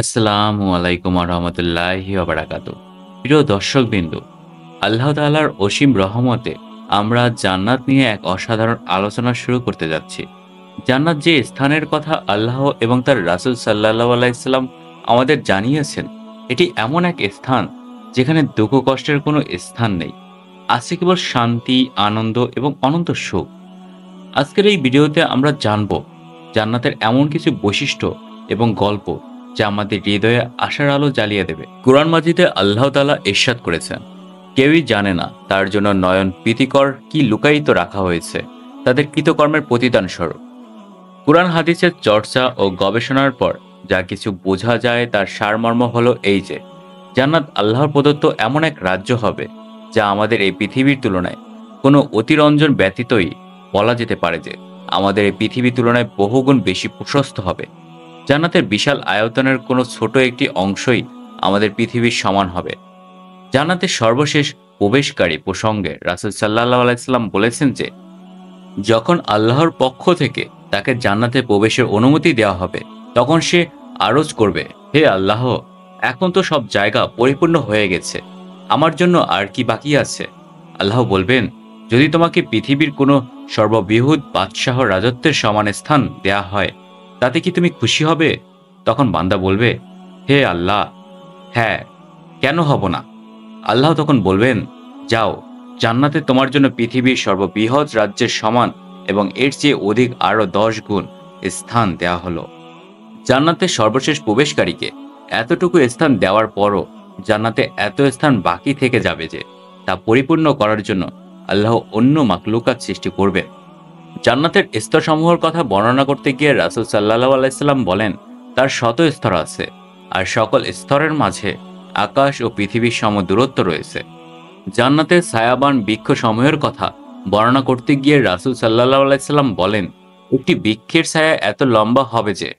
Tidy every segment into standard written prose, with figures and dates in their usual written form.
আসসালামু আলাইকুম রহমতুল্লাহি বারাকাতু। প্রিয় দর্শকবৃন্দু, আল্লাহ তাআলার অসীম রহমতে আমরা জান্নাত নিয়ে এক অসাধারণ আলোচনা শুরু করতে যাচ্ছি। জান্নাত যে স্থানের কথা আল্লাহ এবং তার রাসূল সাল্লাল্লাহু আলাইহি সাল্লাম আমাদের জানিয়েছেন, এটি এমন এক স্থান যেখানে দুঃখ কষ্টের কোনো স্থান নেই। আছে কেবল শান্তি, আনন্দ এবং অনন্ত সুখ। আজকের এই ভিডিওতে আমরা জানব জান্নাতের এমন কিছু বৈশিষ্ট্য এবং গল্প যা আমাদের হৃদয়ে আশার আলো জ্বালিয়ে দেবে। কুরআন মাজিদে আল্লাহ তাআলা ইরশাদ করেছেন, কেউই জানে না তার জন্য নয়ন প্রীতিকর কি লুকায়িত রাখা হয়েছে তাদের কৃতকর্মের প্রতিদান স্বরূপ। কুরআন হাদিসের চর্চা ও গবেষণার পর যা কিছু বোঝা যায় তার সারমর্ম হলো এই যে, জান্নাত আল্লাহর প্রদত্ত এমন এক রাজ্য হবে যা আমাদের এই পৃথিবীর তুলনায় কোনো অতিরঞ্জন ব্যতীতই বলা যেতে পারে যে আমাদের এই পৃথিবীর তুলনায় বহুগুণ বেশি প্রশস্ত হবে। জান্নাতের বিশাল আয়তনের কোনো ছোট একটি অংশই আমাদের পৃথিবীর সমান হবে। জান্নাতের সর্বশেষ প্রবেশকারী প্রসঙ্গে রাসূল সাল্লাল্লাহু আলাইহি সাল্লাম বলেছেন যে, যখন আল্লাহর পক্ষ থেকে তাকে জান্নাতে প্রবেশের অনুমতি দেওয়া হবে, তখন সে আরজ করবে, হে আল্লাহ, এখন তো সব জায়গা পরিপূর্ণ হয়ে গেছে, আমার জন্য আর কি বাকি আছে? আল্লাহ বলবেন, যদি তোমাকে পৃথিবীর কোনো সর্ববৃহৎ বাদশাহ রাজত্বের সমান স্থান দেয়া হয়, তাতে কি তুমি খুশি হবে? তখন বান্দা বলবে, হে আল্লাহ, হ্যাঁ, কেন হব না? আল্লাহ তখন বলবেন, যাও, জান্নাতে তোমার জন্য পৃথিবীর সর্ববৃহৎ রাজ্যের সমান এবং এর চেয়ে অধিক আরও 10 গুণ স্থান দেওয়া হলো। জান্নাতের সর্বশেষ প্রবেশকারীকে এতটুকু স্থান দেওয়ার পরও জান্নাতে এত স্থান বাকি থেকে যাবে যে তা পরিপূর্ণ করার জন্য আল্লাহ অন্য মাখলুকাত সৃষ্টি করবেন। জান্নাতের স্তরসমূহের কথা বর্ণনা করতে গিয়ে রাসূল সাল্লাল্লাহু আলাইহি সাল্লাম বলেন, তার শত স্তর আছে, আর সকল স্তরের মাঝে আকাশ ও পৃথিবীর সম দূরত্ব রয়েছে। জান্নাতের ছায়াবান বৃক্ষসমূহের কথা বর্ণনা করতে গিয়ে রাসূল সাল্লাল্লাহু আলাইহি সাল্লাম বলেন, একটি বৃক্ষের ছায়া এত লম্বা হবে যে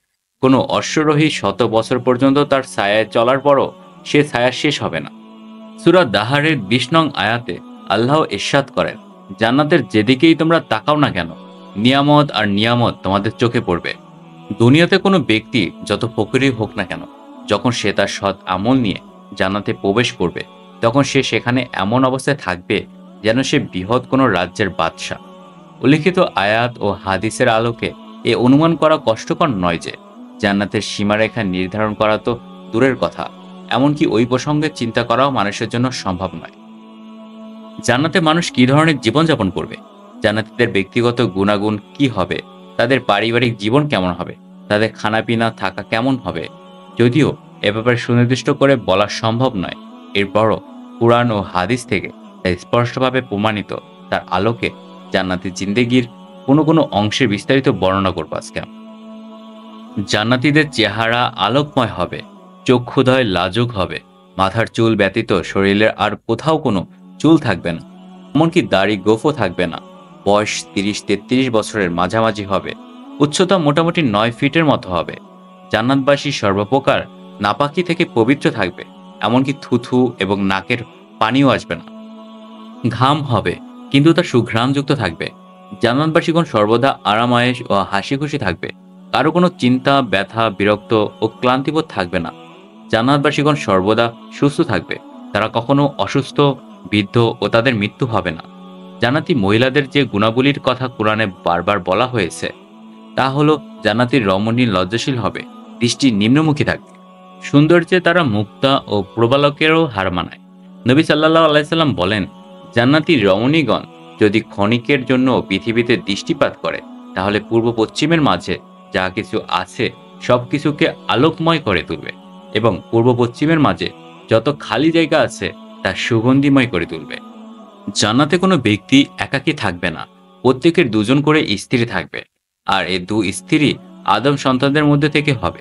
কোনো অশ্বরোহী শত বছর পর্যন্ত তার ছায়ায় চলার পরও সে ছায়া শেষ হবে না। সূরা দাহারের ২০ নং আয়াতে আল্লাহ ইরশাদ করেন, জান্নাতের যেদিকেই তোমরা তাকাও না কেন, নিয়ামত আর নিয়ামত তোমাদের চোখে পড়বে। দুনিয়াতে কোনো ব্যক্তি যত ফকিরই হোক না কেন, যখন সে তার সৎ আমল নিয়ে জান্নাতে প্রবেশ করবে, তখন সে সেখানে এমন অবস্থায় থাকবে যেন সে বৃহৎ কোনো রাজ্যের বাদশাহ। উল্লিখিত আয়াত ও হাদিসের আলোকে এ অনুমান করা কষ্টকর নয় যে জান্নাতের সীমারেখা নির্ধারণ করা তো দূরের কথা, এমনকি ওই প্রসঙ্গে চিন্তা করাও মানুষের জন্য সম্ভব নয়। জান্নাতে মানুষ কি ধরনের জীবনযাপন করবে, জান্নাতীদের ব্যক্তিগত গুণাগুণ কি হবে, তাদের পারিবারিক জীবন কেমন হবে, তাদের খানাপিনা থাকা কেমন হবে, যদিও এ ব্যাপারে সুনির্দিষ্ট করে বলা সম্ভব নয়, এরপরও কুরআন ও হাদিস থেকে তা স্পষ্টভাবে প্রমাণিত। তার আলোকে জান্নাতি জিন্দেগির কোনো কোনো অংশের বিস্তারিত বর্ণনা করব আজকে। জান্নাতীদের চেহারা আলোকময় হবে, চক্ষুদ্বয় লাজুক হবে, মাথার চুল ব্যতীত শরীরের আর কোথাও কোনো চুল থাকবে না, এমনকি দাড়ি গোঁফও থাকবে না। বয়স ৩০-৩৩ বছরের মাঝামাঝি হবে। উচ্চতা মোটামুটি ৯ ফিটের মতো হবে। জান্নাতবাসী সর্বপ্রকার নাপাকি থেকে পবিত্র থাকবে, এমনকি থুথু এবং নাকের পানিও আসবে না। ঘাম হবে, কিন্তু তা সুঘ্রাণযুক্ত থাকবে। জান্নাতবাসীগণ সর্বদা আরামায়েশ ও হাসি খুশি থাকবে। কারো কোনো চিন্তা, ব্যথা, বিরক্ত ও ক্লান্তিবোধ থাকবে না। জান্নাতবাসীগণ সর্বদা সুস্থ থাকবে। তারা কখনো অসুস্থ, বৃদ্ধ ও তাদের মৃত্যু হবে না। জান্নাতি মহিলাদের যে গুণাবলীর কথা কোরআনে বারবার বলা হয়েছে, তা হলো জান্নাতির রমণী লজ্জাশীল হবে, দৃষ্টি নিম্নমুখী থাকবে, সৌন্দর্যে তারা মুক্তা ও প্রবালকেরও হার মানায়। নবী সাল্লাল্লাহু আলাইহি সাল্লাম বলেন, জান্নাতি রমণীগণ যদি ক্ষণিকের জন্য পৃথিবীতে দৃষ্টিপাত করে, তাহলে পূর্ব পশ্চিমের মাঝে যা কিছু আছে সব কিছুকে আলোকময় করে তুলবে এবং পূর্ব পশ্চিমের মাঝে যত খালি জায়গা আছে তা সুগন্ধিময় করে তুলবে। জান্নাতে কোনো ব্যক্তি একাকী থাকবে না, প্রত্যেকের দুজন করে স্ত্রী থাকবে, আর এই দু স্ত্রী আদম সন্তানদের মধ্যে থেকে হবে।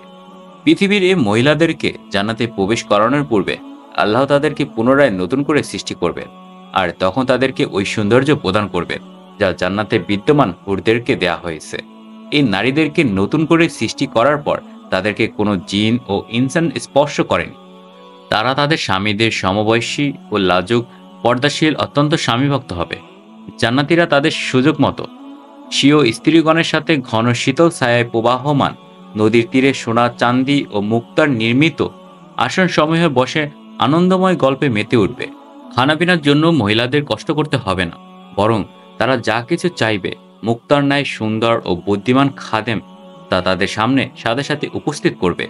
পৃথিবীর এই মহিলাদেরকে জান্নাতে প্রবেশ করানোর পূর্বে আল্লাহ তাদেরকে পুনরায় নতুন করে সৃষ্টি করবেন, আর তখন তাদেরকে ওই সৌন্দর্য প্রদান করবেন যা জান্নাতে বিদ্যমান হুরদেরকে দেয়া হয়েছে। এই নারীদেরকে নতুন করে সৃষ্টি করার পর তাদেরকে কোনো জিন ও ইনসান স্পর্শ করেনি। তারা তাদের স্বামীদের সমবয়সী ও লাজুক, পর্দাশীল, অত্যন্ত স্বামীভক্ত হবে। জান্নাতীরা তাদের সুযোগ মতো স্বীয় স্ত্রীগণের সাথে ঘন শীতল ছায়ায় প্রবাহমান নদীর তীরে সোনা চাঁদি ও মুক্তার নির্মিত আসন সমূহে বসে আনন্দময় গল্পে মেতে উঠবে। খানাপিনার জন্য মহিলাদের কষ্ট করতে হবে না, বরং তারা যা কিছু চাইবে মুক্তার ন্যায় সুন্দর ও বুদ্ধিমান খাদেম তা তাদের সামনে সাথে সাথে উপস্থিত করবে।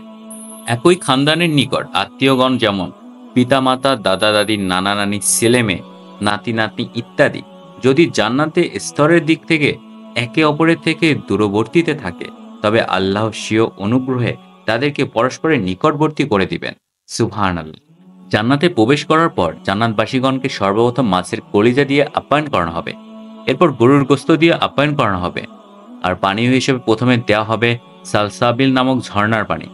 একই খানদানের নিকট আত্মীয়গণ যেমন পিতামাতা, দাদা দাদি, নানা নানি, ছেলে মেয়ে, নাতি নাতনি ইত্যাদি যদি জান্নাতে স্তরের দিক থেকে একে অপরের থেকে দূরবর্তীতে থাকে, তবে আল্লাহ স্বীয় অনুগ্রহে তাদেরকে পরস্পরের নিকটবর্তী করে দিবেন। সুবহানাল্লাহ। জান্নাতে প্রবেশ করার পর জান্নাতবাসীগণকে সর্বপ্রথম মাছের কলিজা দিয়ে আপ্যায়ন করানো হবে, এরপর গরুর গোস্ত দিয়ে আপ্যায়ন করানো হবে, আর পানীয় হিসেবে প্রথমে দেওয়া হবে সালসাবিল নামক ঝর্ণার পানি,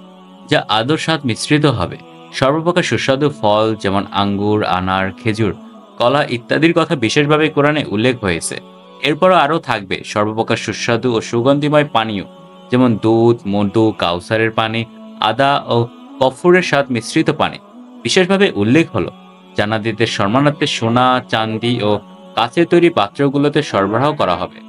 যা আদর স্বাদ মিশ্রিত হবে। সর্বপ্রকার সুস্বাদু ফল যেমন আঙ্গুর, আনার, খেজুর, কলা ইত্যাদির কথা বিশেষভাবে কোরআনে উল্লেখ হয়েছে। এরপরও আরও থাকবে সর্বপ্রকার সুস্বাদু ও সুগন্ধিময় পানীয় যেমন দুধ, মধু, কাউসারের পানি, আদা ও কফুরের স্বাদ মিশ্রিত পানি। বিশেষভাবে উল্লেখ হলো জান্নাতীদের সম্মানার্থে সোনা, চাঁদি ও কাচের তৈরি পাত্রগুলোতে সরবরাহ করা হবে।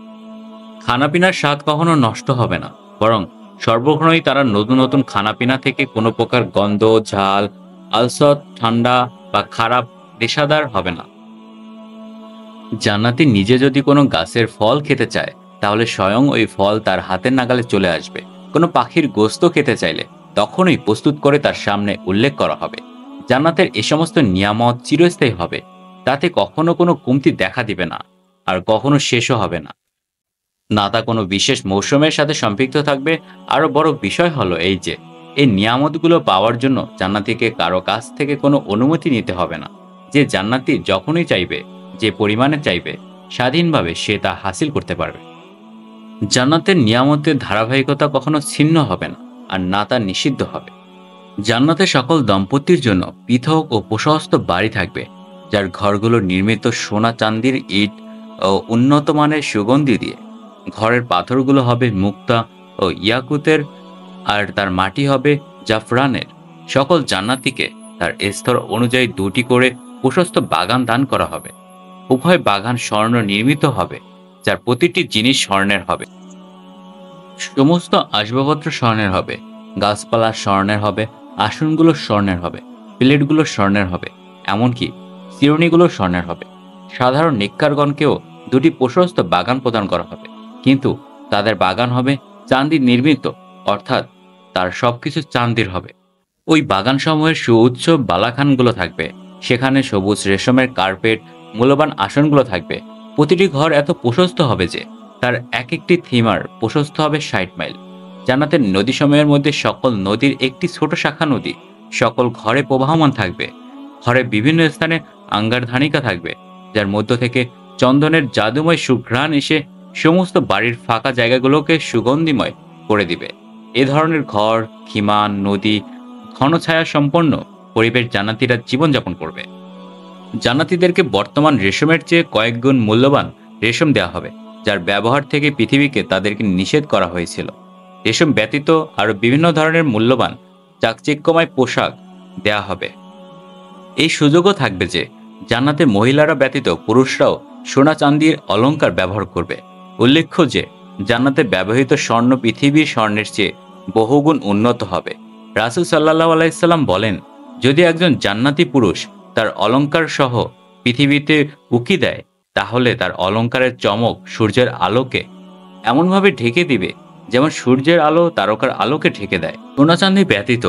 খানাপিনার স্বাদ কখনো নষ্ট হবে না, বরং সর্বক্ষণই তারা নতুন নতুন খানাপিনা থেকে কোনো প্রকার গন্ধ, ঝাল, আলসত, ঠান্ডা বা খারাপ নেশাদার হবে না। জান্নাতি নিজে যদি কোনো গাছের ফল খেতে চায়, তাহলে স্বয়ং ওই ফল তার হাতের নাগালে চলে আসবে। কোনো পাখির গোস্ত খেতে চাইলে তখনই প্রস্তুত করে তার সামনে উল্লেখ করা হবে। জান্নাতের এ সমস্ত নিয়ামত চিরস্থায়ী হবে, তাতে কখনো কোনো কমতি দেখা দিবে না, আর কখনো শেষও হবে না। না তা কোনো বিশেষ মৌসুমের সাথে সম্পৃক্ত থাকবে। আরও বড় বিষয় হলো এই যে, এই নিয়ামতগুলো পাওয়ার জন্য জান্নাতীকে কারো কাছ থেকে কোনো অনুমতি নিতে হবে না। যে জান্নাতি যখনই চাইবে, যে পরিমাণে চাইবে, স্বাধীনভাবে সে তা হাসিল করতে পারবে। জান্নাতের নিয়ামতের ধারাবাহিকতা কখনো ছিন্ন হবে না, আর না তা নিষিদ্ধ হবে। জান্নাতে সকল দম্পতির জন্য পৃথক ও প্রশস্ত বাড়ি থাকবে, যার ঘরগুলো নির্মিত সোনা চান্দির ইট ও উন্নত মানের সুগন্ধি দিয়ে। ঘরের পাথরগুলো হবে মুক্তা ও ইয়াকুতের, আর তার মাটি হবে জাফরানের। সকল জান্নাতীকে তার স্তর অনুযায়ী 2টি করে প্রশস্ত বাগান দান করা হবে। উভয় বাগান স্বর্ণ নির্মিত হবে, যার প্রতিটি জিনিস স্বর্ণের হবে। সমস্ত আসবাবপত্র স্বর্ণের হবে, গাছপালা স্বর্ণের হবে, আসনগুলো স্বর্ণের হবে, প্লেটগুলো স্বর্ণের হবে, এমনকি চিরুনিগুলো স্বর্ণের হবে। সাধারণ নেককারগণকেও 2টি প্রশস্ত বাগান প্রদান করা হবে, কিন্তু তাদের বাগান হবে চাঁদি নির্মিত, অর্থাৎ তার সবকিছু চাঁদির হবে। ওই বাগানসমূহের সুউচ্চ বালাখানগুলো থাকবে, সেখানে সবুজ রেশমের কার্পেট, মূল্যবান আসনগুলো থাকবে। প্রতিটি ঘর এত প্রশস্ত হবে যে তার এক একটি থিমার প্রশস্ত হবে 60 মাইল। জান্নাতের নদীসমূহের মধ্যে সকল নদীর একটি ছোট শাখা নদী সকল ঘরে প্রবাহমান থাকবে। ঘরে বিভিন্ন স্থানে আঙ্গারধানিকা থাকবে, যার মধ্য থেকে চন্দনের জাদুময় সুঘ্রাণ এসে সমস্ত বাড়ির ফাঁকা জায়গাগুলোকে সুগন্ধিময় করে দিবে। এ ধরনের ঘর, খিমান, নদী, ঘন ছায়া সম্পন্ন পরিবেশ জান্নাতীরা জীবনযাপন করবে। জান্নাতীদেরকে বর্তমান রেশমের চেয়ে কয়েক গুণ মূল্যবান রেশম দেওয়া হবে, যার ব্যবহার থেকে পৃথিবীকে তাদেরকে নিষেধ করা হয়েছিল। রেশম ব্যতীত আরও বিভিন্ন ধরনের মূল্যবান চাকচিক্যময় পোশাক দেয়া হবে। এই সুযোগও থাকবে যে জান্নাতে মহিলারা ব্যতীত পুরুষরাও সোনা চাঁদির অলংকার ব্যবহার করবে। উল্লেখ্য যে জান্নাতে ব্যবহৃত স্বর্ণ পৃথিবীর স্বর্ণের চেয়ে বহুগুণ উন্নত হবে। রাসূল সাল্লাল্লাহু আলাইহি সাল্লাম বলেন, যদি একজন জান্নাতি পুরুষ তার অলংকার সহ পৃথিবীতে উকি দেয়, তাহলে তার অলংকারের চমক সূর্যের আলোকে এমনভাবে ঢেকে দিবে যেমন সূর্যের আলো তারকার আলোকে ঢেকে দেয়। সোনা চাঁদি ব্যতীত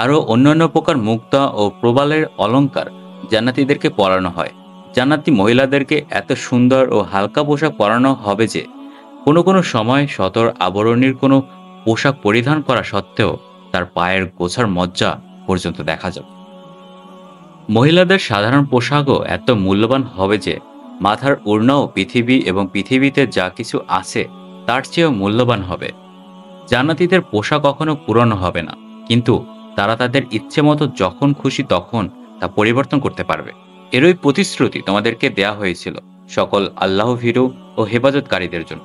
আরও অন্যান্য প্রকার মুক্তা ও প্রবালের অলংকার জান্নাতীদেরকে পরানো হয়। জান্নাতি মহিলাদেরকে এত সুন্দর ও হালকা পোশাক পরানো হবে যে কোনো কোনো সময় সতর আবরণীর কোনো পোশাক পরিধান করা সত্ত্বেও তার পায়ের গোছার মজ্জা পর্যন্ত দেখা যাবে। মহিলাদের সাধারণ পোশাকও এত মূল্যবান হবে যে মাথার ওড়নাও পৃথিবী এবং পৃথিবীতে যা কিছু আছে তার চেয়েও মূল্যবান হবে। জান্নাতীদের পোশাক কখনো পুরনো হবে না, কিন্তু তারা তাদের ইচ্ছে মতো যখন খুশি তখন তা পরিবর্তন করতে পারবে। এরই প্রতিশ্রুতি তোমাদেরকে দেয়া হয়েছিল সকল আল্লাহ ভীরু ও হেফাজতকারীদের জন্য।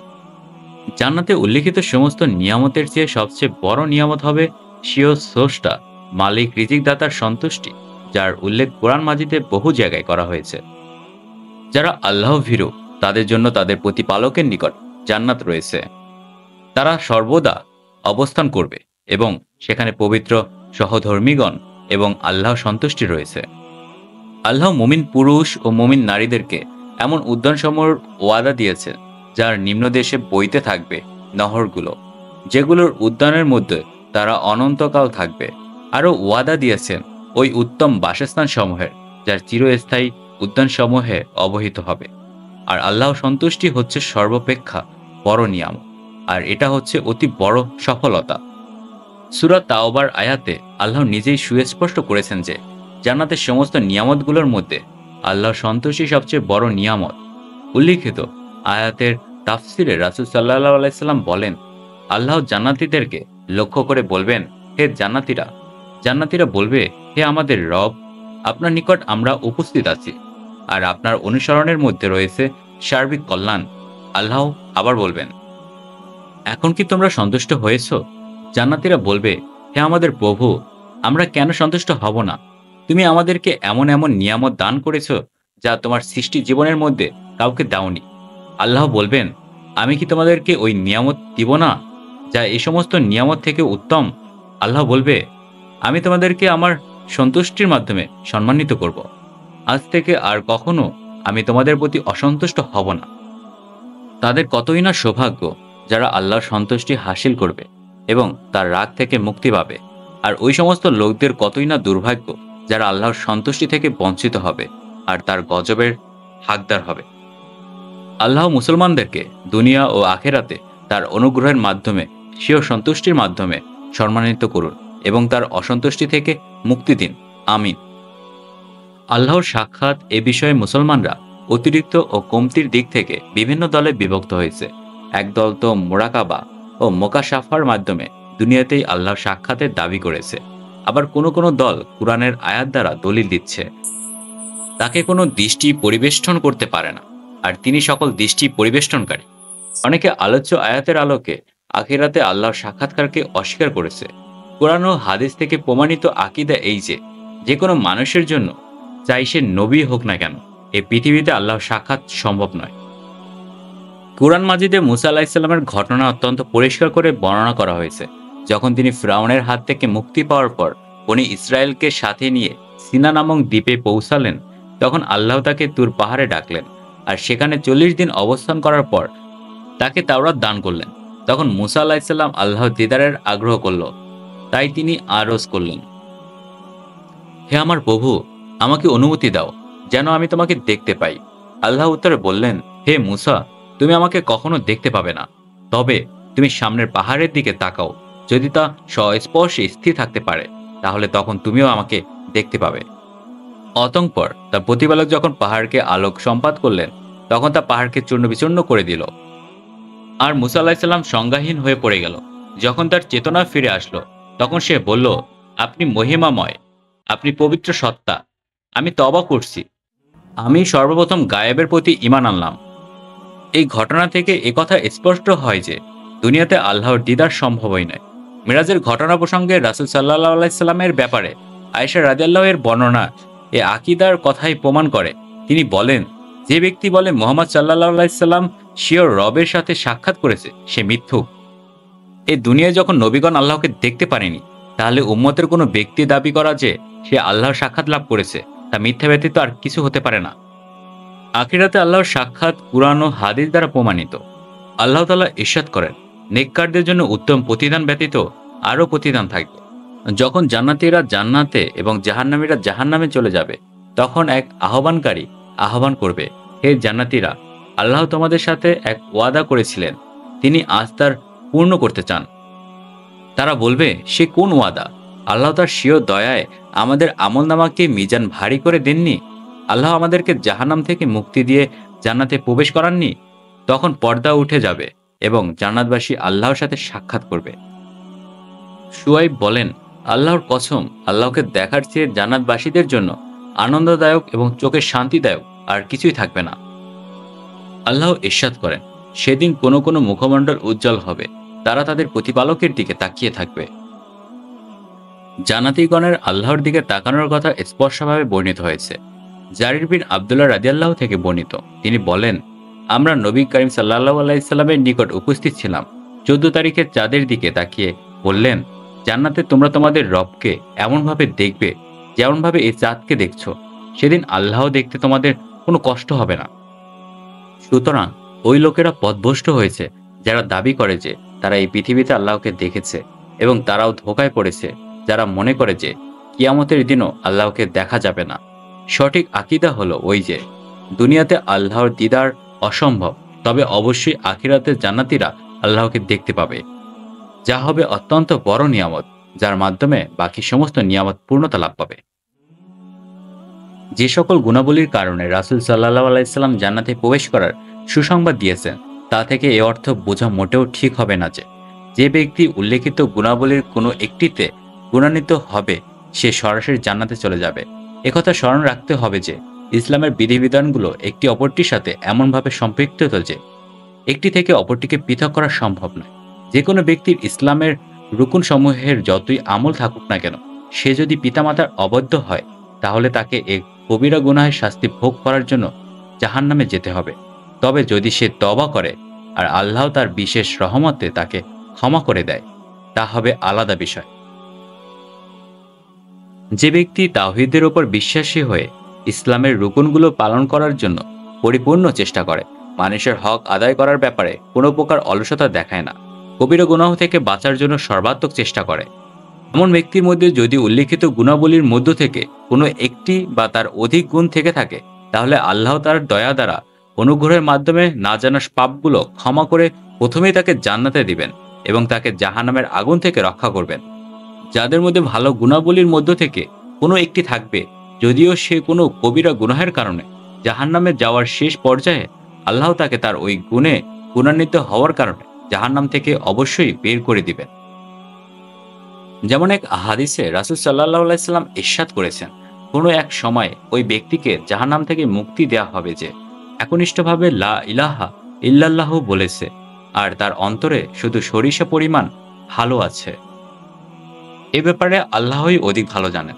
জান্নাতে উল্লিখিত সমস্ত নিয়ামতের চেয়ে সবচেয়ে বড় নিয়ামত হবে স্বীয় স্রষ্টা মালিক রিজিকদাতার সন্তুষ্টি, যার উল্লেখ কোরআন মাজিদে বহু জায়গায় করা হয়েছে। যারা আল্লাহ ভীরু তাদের জন্য তাদের প্রতিপালকের নিকট জান্নাত রয়েছে। তারা সর্বদা অবস্থান করবে এবং সেখানে পবিত্র সহধর্মীগণ এবং আল্লাহ সন্তুষ্টি রয়েছে। আল্লাহ মুমিন পুরুষ ও মুমিন নারীদেরকে এমন উদ্যানসমূহের ওয়াদা দিয়েছে যার নিম্নদেশে বইতে থাকবে নহরগুলো, যেগুলোর উদ্যানের মধ্যে তারা অনন্তকাল থাকবে। আরও ওয়াদা দিয়েছেন ওই উত্তম বাসস্থান সমূহের, যার চিরস্থায়ী উদ্যানসমূহে অবহিত হবে। আর আল্লাহ সন্তুষ্টি হচ্ছে সর্বাপেক্ষা বড় নিয়ামত, আর এটা হচ্ছে অতি বড় সফলতা। সূরা তাওবার আয়াতে আল্লাহ নিজেই সুস্পষ্ট করেছেন যে জান্নাতের সমস্ত নিয়ামতগুলোর মধ্যে আল্লাহর সন্তুষ্টি সবচেয়ে বড় নিয়ামত। উল্লিখিত আয়াতের তাফসিরে রাসূল সাল্লাল্লাহু আলাইহি সাল্লাম বলেন, আল্লাহ জান্নাতীদেরকে লক্ষ্য করে বলবেন, হে জান্নাতীরা। জান্নাতীরা বলবে, হে আমাদের রব, আপনার নিকট আমরা উপস্থিত আছি, আর আপনার অনুসরণের মধ্যে রয়েছে সার্বিক কল্যাণ। আল্লাহ আবার বলবেন, এখন কি তোমরা সন্তুষ্ট হয়েছ? জান্নাতীরা বলবে, হে আমাদের প্রভু, আমরা কেন সন্তুষ্ট হব না? তুমি আমাদেরকে এমন এমন নিয়ামত দান করেছ যা তোমার সৃষ্টি জীবনের মধ্যে কাউকে দাওনি। আল্লাহ বলবেন, আমি কি তোমাদেরকে ওই নিয়ামত দিব না যা এই সমস্ত নিয়ামত থেকে উত্তম? আল্লাহ বলবে, আমি তোমাদেরকে আমার সন্তুষ্টির মাধ্যমে সম্মানিত করব। আজ থেকে আর কখনো আমি তোমাদের প্রতি অসন্তুষ্ট হব না। তাদের কতই না সৌভাগ্য যারা আল্লাহর সন্তুষ্টি হাসিল করবে এবং তার রাগ থেকে মুক্তি পাবে, আর ওই সমস্ত লোকদের কতই না দুর্ভাগ্য যারা আল্লাহর সন্তুষ্টি থেকে বঞ্চিত হবে আর তার গজবের হাকদার হবে। আল্লাহ মুসলমানদেরকে দুনিয়া ও আখেরাতে তার অনুগ্রহের মাধ্যমে স্বীয় সন্তুষ্টির মাধ্যমে সম্মানিত করুন এবং তার অসন্তুষ্টি থেকে মুক্তি দিন। আমিন। আল্লাহর সাক্ষাৎ এ বিষয়ে মুসলমানরা অতিরিক্ত ও কমতির দিক থেকে বিভিন্ন দলে বিভক্ত হয়েছে। একদল তো মোরাকাবা ও মোকাশাফার মাধ্যমে দুনিয়াতেই আল্লাহর সাক্ষাতের দাবি করেছে। আবার কোনো কোনো দল কুরআনের আয়াত দ্বারা দলিল দিচ্ছে তাকে কোনো দৃষ্টি পরিবেষ্টন করতে পারে না, আর তিনি সকল দৃষ্টি পরিবেষ্টনকারী। অনেকে আলোচ্য আয়াতের আলোকে আখিরাতে আল্লাহর সাক্ষাৎকারকে অস্বীকার করেছে। কোরআন ও হাদিস থেকে প্রমাণিত আকীদা এই যে কোনো মানুষের জন্য, চাই সে নবী হোক না কেন, এই পৃথিবীতে আল্লাহর সাক্ষাৎ সম্ভব নয়। কুরআন মাজিদে মুসা আলাইহিস সালামের ঘটনা অত্যন্ত পরিষ্কার করে বর্ণনা করা হয়েছে। যখন তিনি ফিরআউনের হাত থেকে মুক্তি পাওয়ার পর বনি ইসরায়েলকে সাথে নিয়ে সিনা নামক দ্বীপে পৌঁছালেন, তখন আল্লাহ তাকে তুর পাহাড়ে ডাকলেন, আর সেখানে 40 দিন অবস্থান করার পর তাকে তাওরাত দান করলেন। তখন মুসা আলাইহিস সালাম আল্লাহর দিদারের আগ্রহ করল, তাই তিনি আরজ করলেন, হে আমার প্রভু, আমাকে অনুমতি দাও যেন আমি তোমাকে দেখতে পাই। আল্লাহ উত্তরে বললেন, হে মুসা, তুমি আমাকে কখনো দেখতে পাবে না, তবে তুমি সামনের পাহাড়ের দিকে তাকাও। যদি তা স্বস্পর্শে স্থির থাকতে পারে তাহলে তখন তুমিও আমাকে দেখতে পাবে। অতঃপর তার প্রতিপালক যখন পাহাড়কে আলোক সম্পাদ করলেন, তখন তা পাহাড়কে চূর্ণ বিচূর্ণ করে দিল, আর মুসা আলাইহিস সালাম সংজ্ঞাহীন হয়ে পড়ে গেল। যখন তার চেতনা ফিরে আসলো, তখন সে বলল, আপনি মহিমাময়, আপনি পবিত্র সত্তা, আমি তওবা করছি, আমি সর্বপ্রথম গায়েবের প্রতি ঈমান আনলাম। এই ঘটনা থেকে একথা স্পষ্ট হয় যে দুনিয়াতে আল্লাহর দিদার সম্ভবই নয়। মিরাজের ঘটনা প্রসঙ্গে রাসূল সাল্লাল্লাহু আলাইহি সাল্লামের ব্যাপারে আয়েশা রাদিয়াল্লাহু এর বর্ণনা এ আকীদার কথাই প্রমাণ করে। তিনি বলেন, যে ব্যক্তি বলে মুহাম্মদ সাল্লাল্লাহু আলাইহি সাল্লাম স্বীয় রবের সাথে সাক্ষাৎ করেছে, সে মিথ্যুক। এই দুনিয়ায় যখন নবীগণ আল্লাহকে দেখতে পারেনি, তাহলে উম্মতের কোনো ব্যক্তি দাবি করা যে সে আল্লাহর সাক্ষাৎ লাভ করেছে তা মিথ্যা ব্যতীত আর কিছু হতে পারে না। আখিরাতে আল্লাহর সাক্ষাৎ কুরআন ও হাদিস দ্বারা প্রমাণিত। আল্লাহ তাআলা ইরশাদ করেন, নেককারদের জন্য উত্তম প্রতিদান ব্যতীত আরও প্রতিদান থাকবে। যখন জান্নাতীরা জান্নাতে এবং জাহান্নামীরা জাহান্নামে চলে যাবে, তখন এক আহ্বানকারী আহ্বান করবে, হে জান্নাতীরা, আল্লাহ তোমাদের সাথে এক ওয়াদা করেছিলেন, তিনি আজ তার পূর্ণ করতে চান। তারা বলবে, সে কোন ওয়াদা? আল্লাহ তার স্বীয় দয়ায় আমাদের আমলনামাকে মিজান ভারী করে দেননি? আল্লাহ আমাদেরকে জাহান্নাম থেকে মুক্তি দিয়ে জান্নাতে প্রবেশ করাননি? তখন পর্দা উঠে যাবে এবং জান্নাতবাসী আল্লাহর সাথে সাক্ষাৎ করবে। শুয়াইব বলেন, আল্লাহর কসম, আল্লাহকে দেখার চেয়ে জান্নাতবাসীদের জন্য আনন্দদায়ক এবং চোখের শান্তিদায়ক আর কিছুই থাকবে না। আল্লাহ ইরশাদ করেন, সেদিন কোনো কোনো মুখমণ্ডল উজ্জ্বল হবে, তারা তাদের প্রতিপালকের দিকে তাকিয়ে থাকবে। জান্নাতীগণের আল্লাহর দিকে তাকানোর কথা স্পষ্টভাবে বর্ণিত হয়েছে। জারির বিন আব্দুল্লাহ রাদিয়াল্লাহু থেকে বর্ণিত, তিনি বলেন, আমরা নবী করিম সাল্লাল্লাহু আলাইহি সাল্লামের নিকট উপস্থিত ছিলাম। 14 তারিখে চাঁদের দিকে তাকিয়ে বললেন, জান্নাতে তোমরা তোমাদের রবকে এমনভাবে দেখবে যেমনভাবে এই চাঁদকে দেখছো। সেদিন আল্লাহ দেখতে তোমাদের কোনো কষ্ট হবে না। সুতরাং ওই লোকেরা পথভ্রষ্ট হয়েছে যারা দাবি করে যে তারা এই পৃথিবীতে আল্লাহকে দেখেছে, এবং তারাও ধোঁকায় পড়েছে যারা মনে করে যে কিয়ামতের দিনও আল্লাহকে দেখা যাবে না। সঠিক আকীদা হলো ওই যে দুনিয়াতে আল্লাহর দিদার অসম্ভব, তবে অবশ্যই আখিরাতে জান্নাতীরা আল্লাহকে দেখতে পাবে, যা হবে অত্যন্ত বড় নিয়ামত, যার মাধ্যমে বাকি সমস্ত নিয়ামত পূর্ণতা লাভ পাবে। যে সকল গুণাবলীর কারণে রাসূল সাল্লাল্লাহু আলাইহি সাল্লাম জান্নাতে প্রবেশ করার সুসংবাদ দিয়েছেন, তা থেকে এ অর্থ বোঝা মোটেও ঠিক হবে না যে যে ব্যক্তি উল্লেখিত গুণাবলীর কোনো একটিতে গুণান্বিত হবে সে সরাসরি জান্নাতে চলে যাবে। একথা স্মরণ রাখতে হবে যে ইসলামের বিধিবিধানগুলো একটি অপরটির সাথে এমনভাবে সম্পৃক্ত যে একটি থেকে অপরটিকে পৃথক করা সম্ভব নয়। যে কোনো ব্যক্তির ইসলামের রুকুনসমূহের যতই আমল থাকুক না কেন, সে যদি পিতামাতার অবৈধ হয় তাহলে তাকে এক কবিরা গুনাহের শাস্তি ভোগ করার জন্য জাহান্নামে যেতে হবে। তবে যদি সে তওবা করে আর আল্লাহ তার বিশেষ রহমতে তাকে ক্ষমা করে দেয়, তা হবে আলাদা বিষয়। যে ব্যক্তি তাওহীদের ওপর বিশ্বাসী হয়ে ইসলামের রুকুনগুলো পালন করার জন্য পরিপূর্ণ চেষ্টা করে, মানুষের হক আদায় করার ব্যাপারে কোনো প্রকার অলসতা দেখায় না, কবিরা গুনাহ থেকে বাঁচার জন্য সর্বাত্মক চেষ্টা করে, এমন ব্যক্তির মধ্যে যদি উল্লিখিত গুণাবলীর মধ্য থেকে কোনো একটি বা তার অধিক গুণ থেকে থাকে, তাহলে আল্লাহ তার দয়া দ্বারা অনুগ্রহের মাধ্যমে না জানা পাপগুলো ক্ষমা করে প্রথমেই তাকে জান্নাতে দিবেন এবং তাকে জাহান্নামের আগুন থেকে রক্ষা করবেন। যাদের মধ্যে ভালো গুণাবলীর মধ্য থেকে কোনো একটি থাকবে, যদিও সে কোনো কবিরা গুনাহের কারণে জাহান্নামে যাওয়ার শেষ পর্যায়ে আল্লাহ তাকে তার ওই গুণে গুণান্বিত হওয়ার কারণে জাহান্নাম থেকে অবশ্যই বের করে দিবেন। যেমন এক হাদিসে রাসূল সাল্লাল্লাহু আলাইহি সাল্লাম ইরশাদ করেছেন, কোনো এক সময় ওই ব্যক্তিকে জাহান্নাম থেকে মুক্তি দেয়া হবে যে একনিষ্ঠভাবে লা ইলাহা ইল্লাল্লাহ বলেছে আর তার অন্তরে শুধু সরিষা পরিমাণ ভালো আছে। এ ব্যাপারে আল্লাহই অধিক ভালো জানেন।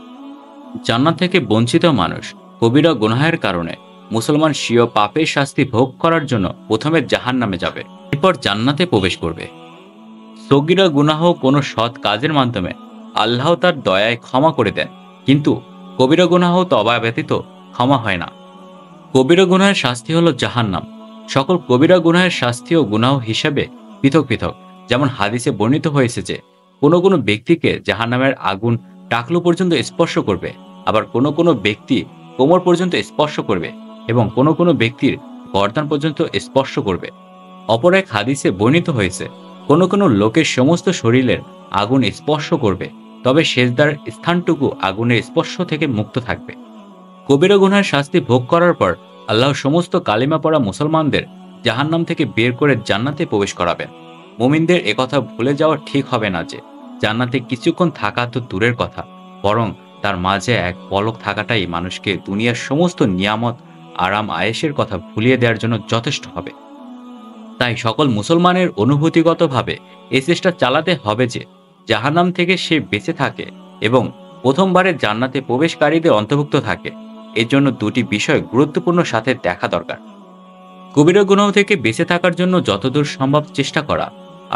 জান্নাত থেকে বঞ্চিত মানুষ কবিরা গুনাহের কারণে মুসলমান স্বীয় পাপের শাস্তি ভোগ করার জন্য প্রথমে জাহান্নামে যাবে, এরপর জান্নাতে প্রবেশ করবে। সগীরা গুনাহ কোনো সৎ কাজের মাধ্যমে আল্লাহ তার দয়ায় ক্ষমা করে দেন, কিন্তু কবিরা গুনাহ তওবা ব্যতীত ক্ষমা হয় না। কবিরা গুনাহের শাস্তি হলো জাহান্নাম। সকল কবিরা গুনাহের শাস্তি ও গুনাহ হিসাবে পৃথক পৃথক। যেমন হাদিসে বর্ণিত হয়েছে যে কোনো কোনো ব্যক্তিকে জাহান্নামের আগুন টাকলু পর্যন্ত স্পর্শ করবে, আবার কোনো কোনো ব্যক্তি কোমর পর্যন্ত স্পর্শ করবে এবং কোনো কোনো ব্যক্তির গর্দান পর্যন্ত স্পর্শ করবে। অপর এক হাদিসে বর্ণিত হয়েছে কোনো কোনো লোকের সমস্ত শরীরের আগুন স্পর্শ করবে, তবে সেজদার স্থানটুকু আগুনের স্পর্শ থেকে মুক্ত থাকবে। কবিরা গুনাহের শাস্তি ভোগ করার পর আল্লাহ সমস্ত কালিমা পড়া মুসলমানদের জাহান্নাম থেকে বের করে জান্নাতে প্রবেশ করাবেন। মুমিনদের একথা ভুলে যাওয়া ঠিক হবে না যে জান্নাতে কিছুক্ষণ থাকা তো দূরের কথা, বরং তার মাঝে এক পলক থাকাটাই মানুষকে দুনিয়ার সমস্ত নিয়ামত আরাম আয়েশের কথা ভুলিয়ে দেওয়ার জন্য যথেষ্ট হবে। তাই সকল মুসলমানের অনুভূতিগতভাবে এই চেষ্টা চালাতে হবে যে জাহান্নাম থেকে সে বেঁচে থাকে এবং প্রথমবারের জান্নাতে প্রবেশকারীদের অন্তর্ভুক্ত থাকে। এর জন্য দুটি বিষয় গুরুত্বপূর্ণ সাথে দেখা দরকার। কবিরা গুনাহ থেকে বেঁচে থাকার জন্য যতদূর সম্ভব চেষ্টা করা,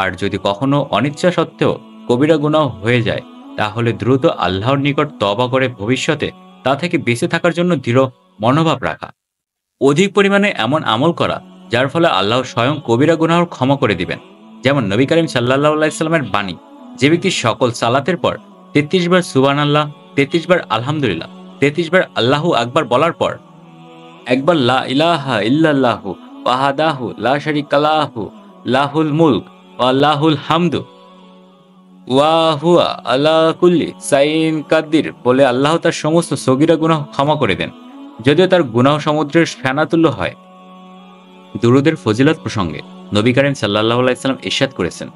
আর যদি কখনো অনিচ্ছা সত্ত্বেও কবিরা গুনাহ হয়ে যায় তাহলে দ্রুত আল্লাহর নিকট তওবা করে ভবিষ্যতে তা থেকে বেঁচে থাকার জন্য দৃঢ় মনোভাব রাখা। অধিক পরিমাণে এমন আমল করা যার ফলে আল্লাহ স্বয়ং কবিরা গুনাহ ক্ষমা করে দিবেন। যেমন নবী করিম সাল্লাল্লাহু আলাইহি সাল্লামের বাণী, যে ব্যক্তি সকল সালাতের পর ৩৩ বার সুবহানাল্লাহ, ৩৩ বার আলহামদুলিল্লাহ, ৩৩ বার আল্লাহু আকবার বলার পর একবার লা ইলাহা ইল্লাল্লাহু ওয়াহদাহু লা শারীকা লাহু লাহুল মুলক ওয়া লাহুল হামদু ওয়া হুয়া আলা কুল্লি শাইইন কাদির বলে আল্লাহ তার সমস্ত সগীরা গুনাহ ক্ষমা করে দেন, যদিও তার গুনাহ সমুদ্রের ফেনাতুল্য হয়। দুরূদের ফজিলত প্রসঙ্গে নবী করিম সাল্লাল্লাহু আলাইহি সাল্লাম ইরশাদ করেছেন,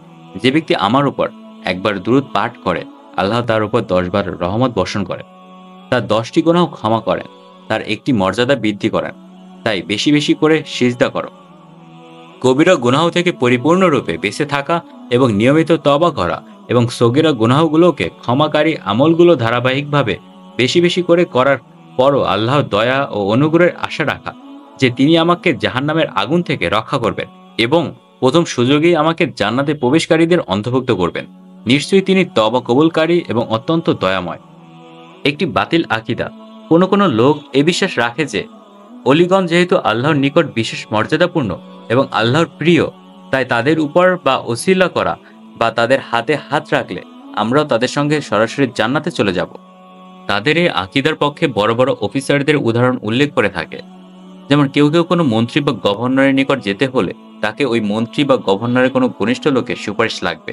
যে ব্যক্তি আমার উপর একবার দুরূদ পাঠ করে আল্লাহ তার উপর ১০ বার রহমত বর্ষণ করে, তার ১০টি গুনাহ ক্ষমা করেন, তার একটি মর্যাদা বৃদ্ধি করেন। তাই বেশি বেশি করে সিজদা করো। কবিরা গুনাহ থেকে পরিপূর্ণরূপে বেঁচে থাকা এবং নিয়মিত তওবা করা এবং সগীরা গুনাহগুলোকে ক্ষমাকারী আমলগুলো ধারাবাহিকভাবে বেশি বেশি করে করার পরও আল্লাহর দয়া ও অনুগ্রহের আশা রাখা যে তিনি আমাকে জাহান্নামের আগুন থেকে রক্ষা করবেন এবং প্রথম সুযোগেই আমাকে জান্নাতে প্রবেশকারীদের অন্তর্ভুক্ত করবেন। নিশ্চয়ই তিনি তওবা কবুলকারী এবং অত্যন্ত দয়াময়। একটি বাতিল আকিদা। কোনো কোনো লোক এ বিশ্বাস রাখে যে অলিগণ যেহেতু আল্লাহর নিকট বিশেষ মর্যাদাপূর্ণ এবং আল্লাহর প্রিয়, তাই তাদের উপর বা ওসিলা করা বা তাদের হাতে হাত রাখলে আমরাও তাদের সঙ্গে সরাসরি জান্নাতে চলে যাব। তাদের এই আকিদার পক্ষে বড় বড় অফিসারদের উদাহরণ উল্লেখ করে থাকে। যেমন কেউ কেউ কোনো মন্ত্রী বা গভর্নরের নিকট যেতে হলে তাকে ওই মন্ত্রী বা গভর্নরের কোনো ঘনিষ্ঠ লোকের সুপারিশ লাগবে।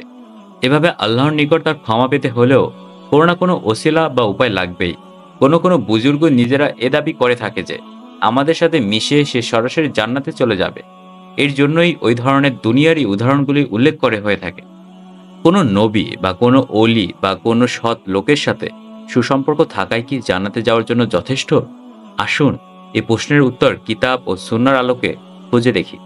এভাবে আল্লাহর নিকট তার ক্ষমা পেতে হলেও কোনো না কোনো ওসিলা বা উপায় লাগবেই। কোনো কোনো বুজুর্গ নিজেরা এ দাবি করে থাকে যে আমাদের সাথে মিশে সে সরাসরি জান্নাতে চলে যাবে। এর জন্যই ওই ধরনের দুনিয়ারই উদাহরণগুলি উল্লেখ করে হয়ে থাকে। কোনো নবী বা কোনো অলি বা কোনো সৎ লোকের সাথে সুসম্পর্ক থাকাই কি জান্নাতে যাওয়ার জন্য যথেষ্ট? আসুন এই প্রশ্নের উত্তর কিতাব ও সুন্নাহর আলোকে খুঁজে দেখি।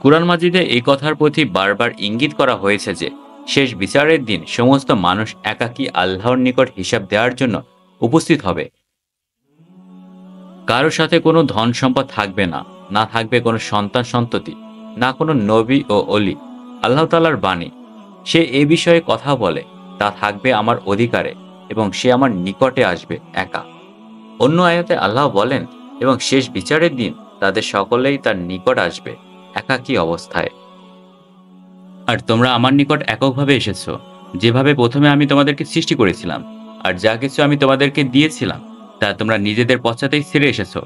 কুরআন মাজিদে এই কথার প্রতি বারবার ইঙ্গিত করা হয়েছে যে শেষ বিচারের দিন সমস্ত মানুষ একাকী আল্লাহর নিকট হিসাব দেওয়ার জন্য উপস্থিত হবে। কারো সাথে কোনো ধন সম্পদ থাকবে না, না থাকবে কোনো সন্তান সন্ততি, না কোনো নবী ও অলি। আল্লাহ তাআলার বাণী, সে এ বিষয়ে কথা বলে তা থাকবে আমার অধিকারে এবং সে আমার নিকটে আসবে একা। অন্য আয়াতে আল্লাহ বলেন, এবং শেষ বিচারের দিন তাদের সকলেই তার নিকট আসবে একাকী অবস্থায়। আর তোমরা আমার নিকট এককভাবে এসেছো, যেভাবে প্রথমে আমি তোমাদেরকে সৃষ্টি করেছিলাম। আর যা কিছু আমি তোমাদেরকে দিয়েছিলাম তা তোমরা নিজেদের পশ্চাতেই ছেড়ে এসেছো।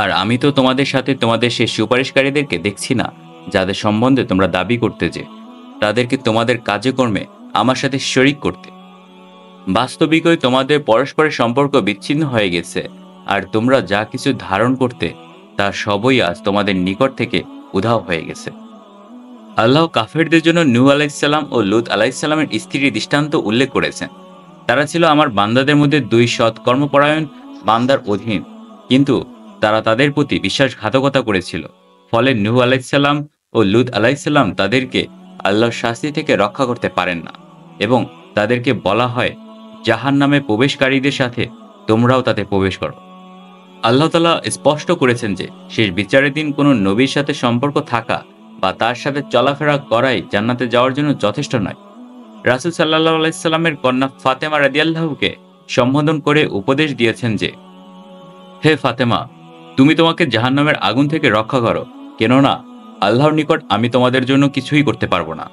আর আমি তো তোমাদের সাথে তোমাদের সেই সুপারিশকারীদেরকে দেখছি না, যাদের সম্বন্ধে তোমরা দাবি করতে যে তাদেরকে তোমাদের কাজে কর্মে আমার সাথে শরিক করতে। বাস্তবিকই তোমাদের পরস্পরের সম্পর্ক বিচ্ছিন্ন হয়ে গেছে, আর তোমরা যা কিছু ধারণ করতে তা সবই আজ তোমাদের নিকট থেকে উধাও হয়ে গেছে। আল্লাহ কাফেরদের জন্য নূহ আলাইহিসসালাম ও লূত আলাইহিসসালামের স্ত্রীর দৃষ্টান্ত উল্লেখ করেছেন। তারা ছিল আমার বান্দাদের মধ্যে দুই সৎ কর্মপরায়ণ বান্দার অধীন, কিন্তু তারা তাদের প্রতি বিশ্বাসঘাতকতা করেছিল। ফলে নূহ আলাইহিসসালাম ও লূত আলাইহিসসালাম তাদেরকে আল্লাহর শাস্তি থেকে রক্ষা করতে পারেন না, এবং তাদেরকে বলা হয় জাহান্নামে প্রবেশকারীদের সাথে তোমরাও তাতে প্রবেশ করো। আল্লাহ তাআলা স্পষ্ট করেছেন যে শেষ বিচারের দিন কোনো নবীর সাথে সম্পর্ক থাকা বা তার সাথে চলাফেরা করাই জান্নাতে যাওয়ার জন্য যথেষ্ট নয়। রাসূল সাল্লাল্লাহু আলাইহি সাল্লামের কন্যা ফাতেমা রাদিয়াল্লাহুকে সম্বোধন করে উপদেশ দিয়েছেন যে, হে ফাতেমা, তুমি তোমাকে জাহান্নামের আগুন থেকে রক্ষা করো, কেননা আল্লাহর নিকট আমি তোমাদের জন্য কিছুই করতে পারবো না।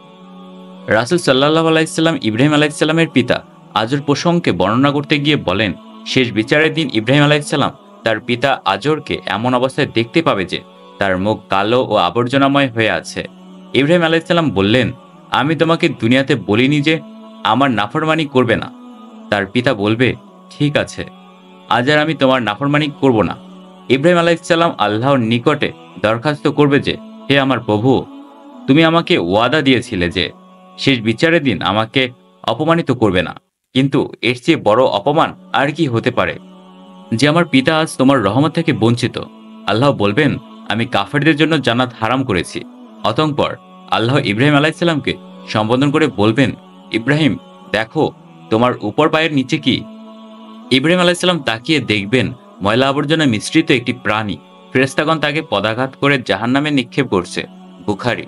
রাসূল সাল্লাল্লাহু আলাইহি সাল্লাম ইব্রাহিম আলাইহিস সালামের পিতা আজর প্রসঙ্গে বর্ণনা করতে গিয়ে বলেন, শেষ বিচারের দিন ইব্রাহিম আলাইহিস সালাম তার পিতা আজরকে এমন অবস্থায় দেখতে পাবে যে তার মুখ কালো ও আবর্জনাময় হয়ে আছে। ইব্রাহিম আলাইহিস সালাম বললেন, আমি তোমাকে দুনিয়াতে বলিনি যে আমার নাফরমানি করবে না? তার পিতা বলবে, ঠিক আছে, আজ আর আমি তোমার নাফরমানি করব না। ইব্রাহিম আলাইহিস সালাম আল্লাহর নিকটে দরখাস্ত করবে যে, হে আমার প্রভু, তুমি আমাকে ওয়াদা দিয়েছিলে যে শেষ বিচারের দিন আমাকে অপমানিত করবে না, কিন্তু এর চেয়ে বড় অপমান আর কি হতে পারে যে আমার পিতা আজ তোমার রহমত থেকে বঞ্চিত। আল্লাহ বলবেন, আমি কাফেরদের জন্য জান্নাত হারাম করেছি। অতঃপর আল্লাহ ইব্রাহিম আলাইহিস সালামকে সম্বোধন করে বলবেন, ইব্রাহিম, দেখো তোমার উপর পায়ের নিচে কি? ইব্রাহিম আলাইহিস সালাম তাকিয়ে দেখবেন ময়লা আবর্জনা মিশ্রিত একটি প্রাণী। ফেরেশতাগণ তাকে পদাঘাত করে জাহান্নামে নিক্ষেপ করছে। বুখারী।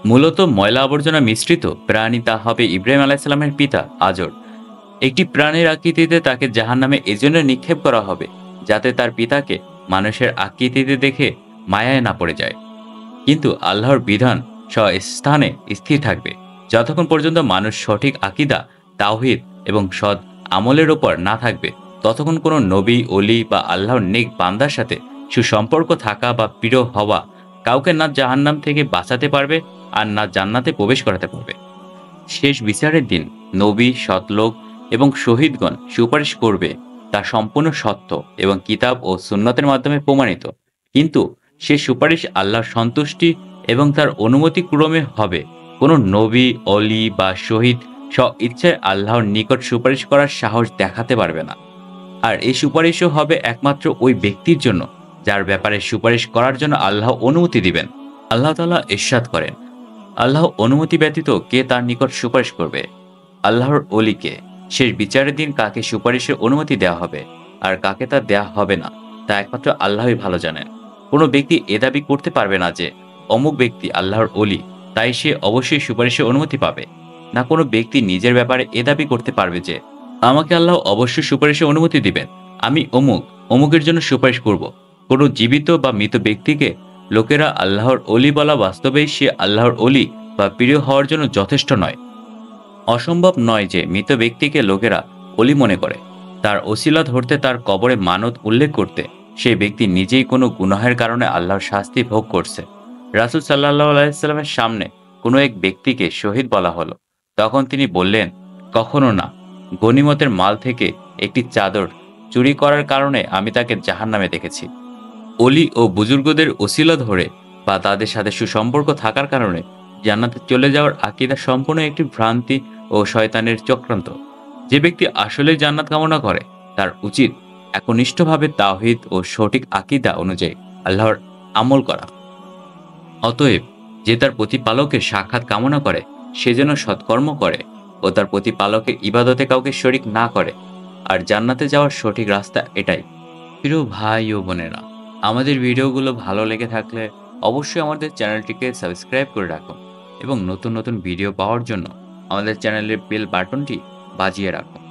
মূলত ময়লা আবর্জনা মিশ্রিত প্রাণী তা হবে ইব্রাহিম আলাইহিস সালামের পিতা আজর। একটি প্রাণীর আকৃতিতে তাকে জাহান্নামে এজন্য নিক্ষেপ করা হবে যাতে তার পিতাকে মানুষের আকৃতিতে দেখে মায়ায় না পড়ে যায়। কিন্তু আল্লাহর বিধান স্থানে স্থির থাকবে যতক্ষণ পর্যন্ত মানুষ সঠিক আকীদা, তাওহীদ এবং সৎ আমলের ওপর না থাকবে, ততক্ষণ কোনো নবী, অলি বা আল্লাহর নেক বান্দার সাথে সুসম্পর্ক থাকা বা প্রিয় হওয়া কাউকে না জাহান্নাম থেকে বাঁচাতে পারবে আর না জান্নাতে প্রবেশ করাতে পারবে। শেষ বিচারের দিন নবী, সৎলোক এবং শহীদগণ সুপারিশ করবে, তা সম্পূর্ণ সত্য এবং কিতাব ও সুন্নতের মাধ্যমে প্রমাণিত। কিন্তু সে সুপারিশ আল্লাহর সন্তুষ্টি এবং তার অনুমতি ক্রমে হবে। কোনো নবী, অলি বা শহীদ স্ব ইচ্ছায় আল্লাহর নিকট সুপারিশ করার সাহস দেখাতে পারবে না। আর এই সুপারিশও হবে একমাত্র ওই ব্যক্তির জন্য যার ব্যাপারে সুপারিশ করার জন্য আল্লাহ অনুমতি দিবেন। আল্লাহ তাআলা ইরশাদ করেন, আল্লাহ অনুমতি ব্যতীত কে তার নিকট সুপারিশ করবে? আল্লাহর অলিকে শেষ বিচারের দিন কাকে সুপারিশের অনুমতি দেওয়া হবে আর কাকে তা দেয়া হবে না, তা একমাত্র আল্লাহই ভালো জানেন। কোনো ব্যক্তি এ দাবি করতে পারবে না যে অমুক ব্যক্তি আল্লাহর অলি, তাই সে অবশ্যই সুপারিশের অনুমতি পাবে। না কোনো ব্যক্তি নিজের ব্যাপারে এ দাবি করতে পারবে যে আমাকে আল্লাহ অবশ্যই সুপারিশের অনুমতি দিবেন, আমি অমুকের জন্য সুপারিশ করব। কোনো জীবিত বা মৃত ব্যক্তিকে লোকেরা আল্লাহর অলি বলা বাস্তবেই সে আল্লাহর অলি বা প্রিয় হওয়ার জন্য যথেষ্ট নয়। অসম্ভব নয় যে মৃত ব্যক্তিকে লোকেরা অলি মনে করে। তার ওসিলা ধরতে, তার কবরে মানত উল্লেখ করতে সেই ব্যক্তি নিজেই কোনো গুনাহের কারণে আল্লাহর শাস্তি ভোগ করছে। রাসূল সাল্লাল্লাহু আলাইহি সাল্লামের সামনে কোনো এক ব্যক্তিকে শহীদ বলা হলো। তখন তিনি বললেন, কখনো না। গনিমতের মাল থেকে একটি চাদর চুরি করার কারণে আমি তাকে জাহান্নামে দেখেছি। অলি ও বুজুর্গদের ওসিলা ধরে বা তাদের সাথে সুসম্পর্ক থাকার কারণে জান্নাতে চলে যাওয়ার আকীদা সম্পূর্ণ একটি ভ্রান্তি ও শয়তানের চক্রান্ত। যে ব্যক্তি আসলেই জান্নাত কামনা করে তার উচিত একনিষ্ঠভাবে তাওহীদ ও সঠিক আকীদা অনুযায়ী আল্লাহর আমল করা। অতএব যে তার প্রতিপালকের সাক্ষাৎ কামনা করে সে যেন সৎকর্ম করে ও তার প্রতিপালকের ইবাদতে কাউকে শরিক না করে। আর জান্নাতে যাওয়ার সঠিক রাস্তা এটাই। প্রিয় ভাই ও বোনেরা, আমাদের ভিডিওগুলো ভালো লেগে থাকলে অবশ্যই আমাদের চ্যানেলটিকে সাবস্ক্রাইব করে রাখুন এবং নতুন নতুন ভিডিও পাওয়ার জন্য আমাদের চ্যানেলের বেল বাটনটি বাজিয়ে রাখুন।